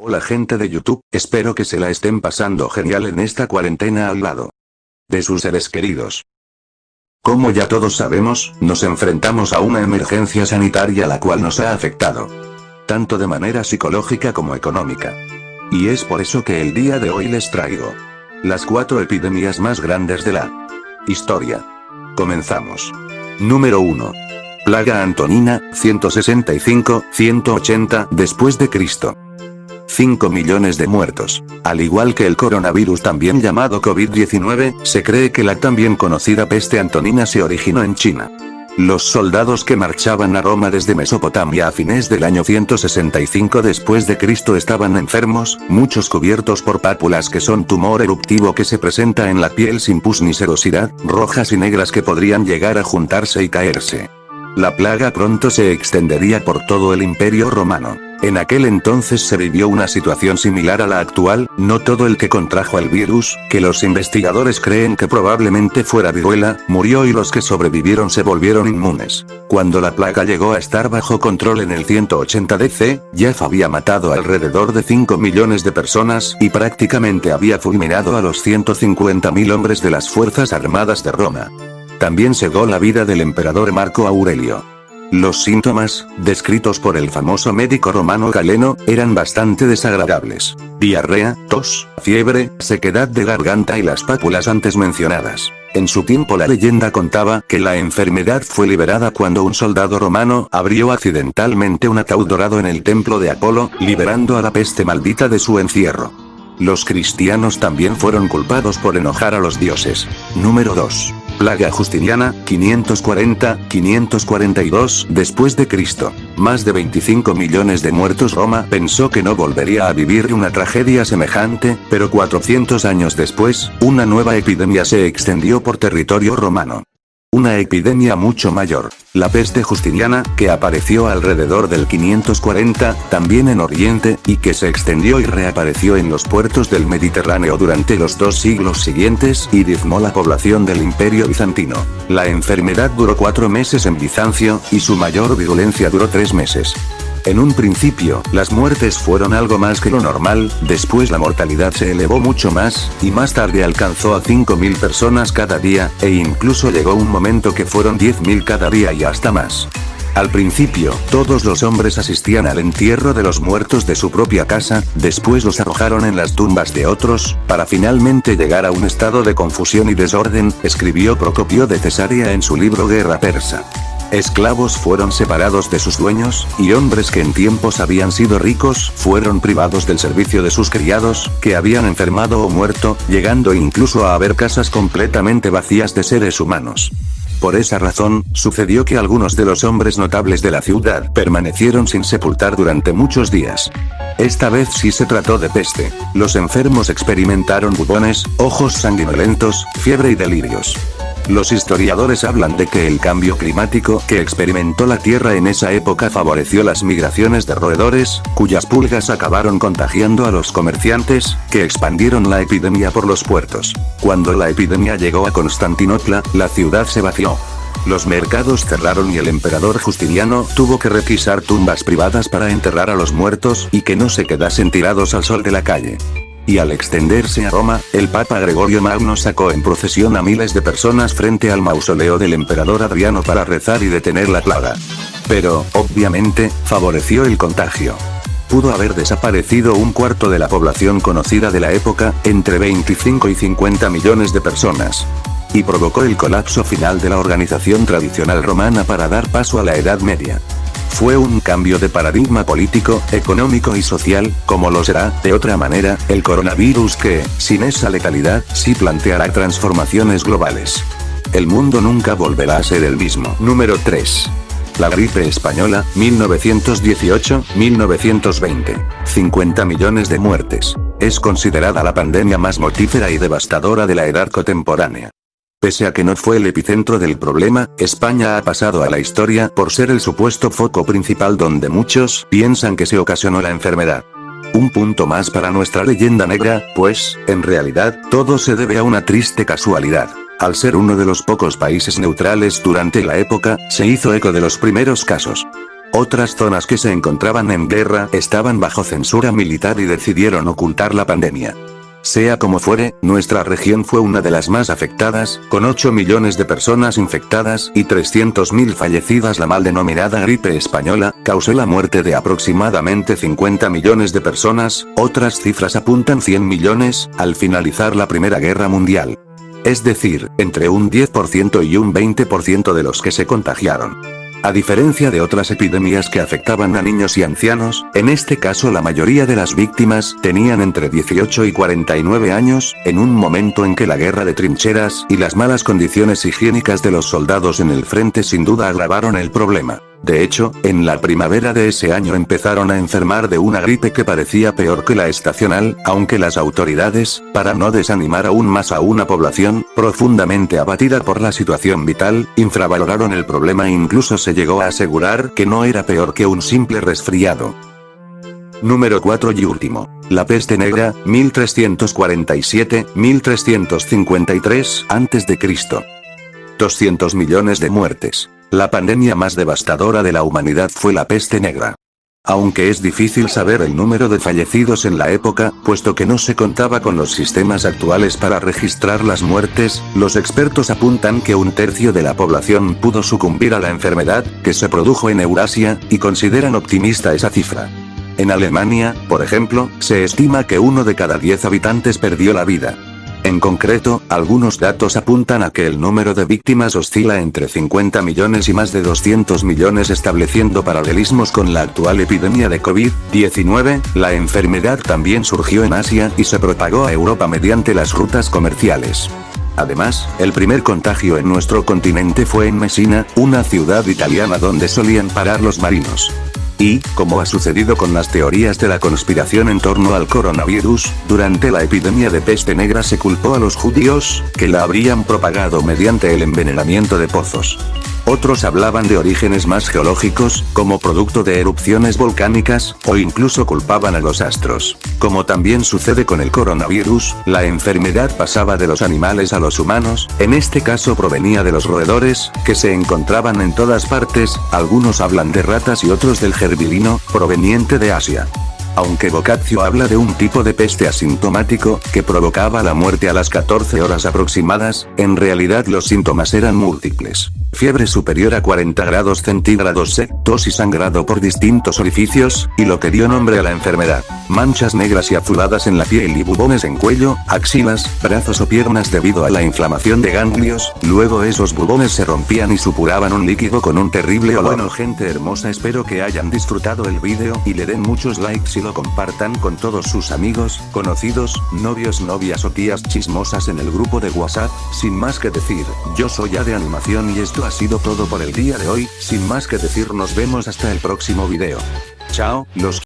Hola gente de YouTube, espero que se la estén pasando genial en esta cuarentena al lado de sus seres queridos. Como ya todos sabemos, nos enfrentamos a una emergencia sanitaria la cual nos ha afectado tanto de manera psicológica como económica. Y es por eso que el día de hoy les traigo las 4 epidemias más grandes de la historia. Comenzamos. Número 1. Plaga Antonina, 165-180 después de Cristo. 5 millones de muertos. Al igual que el coronavirus también llamado COVID-19, se cree que la también conocida peste antonina se originó en China. Los soldados que marchaban a Roma desde Mesopotamia a fines del año 165 después de Cristo estaban enfermos, muchos cubiertos por pápulas que son tumor eruptivo que se presenta en la piel sin pus ni serosidad, rojas y negras que podrían llegar a juntarse y caerse. La plaga pronto se extendería por todo el Imperio Romano. En aquel entonces se vivió una situación similar a la actual, no todo el que contrajo el virus, que los investigadores creen que probablemente fuera viruela, murió y los que sobrevivieron se volvieron inmunes. Cuando la plaga llegó a estar bajo control en el 180 DC, ya había matado alrededor de 5 millones de personas y prácticamente había fulminado a los 150.000 hombres de las Fuerzas Armadas de Roma. También cegó la vida del emperador Marco Aurelio. Los síntomas, descritos por el famoso médico romano Galeno, eran bastante desagradables: diarrea, tos, fiebre, sequedad de garganta y las pápulas antes mencionadas. En su tiempo la leyenda contaba que la enfermedad fue liberada cuando un soldado romano abrió accidentalmente un ataúd dorado en el templo de Apolo, liberando a la peste maldita de su encierro. Los cristianos también fueron culpados por enojar a los dioses. Número 2. Plaga Justiniana, 540-542 después de Cristo. Más de 25 millones de muertos. Roma pensó que no volvería a vivir una tragedia semejante, pero 400 años después, una nueva epidemia se extendió por territorio romano. Una epidemia mucho mayor, la peste justiniana, que apareció alrededor del 540, también en Oriente, y que se extendió y reapareció en los puertos del Mediterráneo durante los 2 siglos siguientes y diezmó la población del Imperio Bizantino. La enfermedad duró 4 meses en Bizancio, y su mayor virulencia duró 3 meses. En un principio, las muertes fueron algo más que lo normal, después la mortalidad se elevó mucho más, y más tarde alcanzó a 5.000 personas cada día, e incluso llegó un momento que fueron 10.000 cada día y hasta más. Al principio, todos los hombres asistían al entierro de los muertos de su propia casa, después los arrojaron en las tumbas de otros, para finalmente llegar a un estado de confusión y desorden, escribió Procopio de Cesarea en su libro Guerra Persa. Esclavos fueron separados de sus dueños, y hombres que en tiempos habían sido ricos fueron privados del servicio de sus criados, que habían enfermado o muerto, llegando incluso a haber casas completamente vacías de seres humanos. Por esa razón, sucedió que algunos de los hombres notables de la ciudad permanecieron sin sepultar durante muchos días. Esta vez sí se trató de peste. Los enfermos experimentaron bubones, ojos sanguinolentos, fiebre y delirios. Los historiadores hablan de que el cambio climático que experimentó la Tierra en esa época favoreció las migraciones de roedores, cuyas pulgas acabaron contagiando a los comerciantes, que expandieron la epidemia por los puertos. Cuando la epidemia llegó a Constantinopla, la ciudad se vació. Los mercados cerraron y el emperador Justiniano tuvo que requisar tumbas privadas para enterrar a los muertos y que no se quedasen tirados al sol de la calle. Y al extenderse a Roma, el Papa Gregorio Magno sacó en procesión a miles de personas frente al mausoleo del emperador Adriano para rezar y detener la plaga. Pero, obviamente, favoreció el contagio. Pudo haber desaparecido un cuarto de la población conocida de la época, entre 25 y 50 millones de personas. Y provocó el colapso final de la organización tradicional romana para dar paso a la Edad Media. Fue un cambio de paradigma político, económico y social, como lo será, de otra manera, el coronavirus que, sin esa letalidad, sí planteará transformaciones globales. El mundo nunca volverá a ser el mismo. Número 3. La gripe española, 1918-1920. 50 millones de muertes. Es considerada la pandemia más mortífera y devastadora de la edad contemporánea. Pese a que no fue el epicentro del problema, España ha pasado a la historia por ser el supuesto foco principal donde muchos piensan que se ocasionó la enfermedad. Un punto más para nuestra leyenda negra, pues, en realidad, todo se debe a una triste casualidad. Al ser uno de los pocos países neutrales durante la época, se hizo eco de los primeros casos. Otras zonas que se encontraban en guerra estaban bajo censura militar y decidieron ocultar la pandemia. Sea como fuere, nuestra región fue una de las más afectadas, con 8 millones de personas infectadas y 300.000 fallecidas. La mal denominada gripe española causó la muerte de aproximadamente 50 millones de personas, otras cifras apuntan 100 millones, al finalizar la Primera Guerra Mundial. Es decir, entre un 10% y un 20% de los que se contagiaron. A diferencia de otras epidemias que afectaban a niños y ancianos, en este caso la mayoría de las víctimas tenían entre 18 y 49 años, en un momento en que la guerra de trincheras y las malas condiciones higiénicas de los soldados en el frente sin duda agravaron el problema. De hecho, en la primavera de ese año empezaron a enfermar de una gripe que parecía peor que la estacional, aunque las autoridades, para no desanimar aún más a una población profundamente abatida por la situación vital, infravaloraron el problema e incluso se llegó a asegurar que no era peor que un simple resfriado. Número 4 y último. La peste negra, 1347-1353 a.C. 200 millones de muertes. La pandemia más devastadora de la humanidad fue la peste negra. Aunque es difícil saber el número de fallecidos en la época, puesto que no se contaba con los sistemas actuales para registrar las muertes, los expertos apuntan que un tercio de la población pudo sucumbir a la enfermedad, que se produjo en Eurasia, y consideran optimista esa cifra. En Alemania, por ejemplo, se estima que 1 de cada 10 habitantes perdió la vida. En concreto, algunos datos apuntan a que el número de víctimas oscila entre 50 millones y más de 200 millones, estableciendo paralelismos con la actual epidemia de COVID-19. La enfermedad también surgió en Asia y se propagó a Europa mediante las rutas comerciales. Además, el primer contagio en nuestro continente fue en Messina, una ciudad italiana donde solían parar los marinos. Y, como ha sucedido con las teorías de la conspiración en torno al coronavirus, durante la epidemia de peste negra se culpó a los judíos, que la habrían propagado mediante el envenenamiento de pozos. Otros hablaban de orígenes más geológicos, como producto de erupciones volcánicas, o incluso culpaban a los astros. Como también sucede con el coronavirus, la enfermedad pasaba de los animales a los humanos, en este caso provenía de los roedores, que se encontraban en todas partes, algunos hablan de ratas y otros del gerbilino, proveniente de Asia. Aunque Boccaccio habla de un tipo de peste asintomático, que provocaba la muerte a las 14 horas aproximadas, en realidad los síntomas eran múltiples. Fiebre superior a 40 grados centígrados, tos y sangrado por distintos orificios, y lo que dio nombre a la enfermedad. Manchas negras y azuladas en la piel y bubones en cuello, axilas, brazos o piernas debido a la inflamación de ganglios, luego esos bubones se rompían y supuraban un líquido con un terrible olor. Bueno gente hermosa, espero que hayan disfrutado el vídeo y le den muchos likes y lo compartan con todos sus amigos, conocidos, novios, novias o tías chismosas en el grupo de WhatsApp. Sin más que decir, yo soy A de Animación y esto ha sido todo por el día de hoy. Sin más que decir, nos vemos hasta el próximo video. Chao, los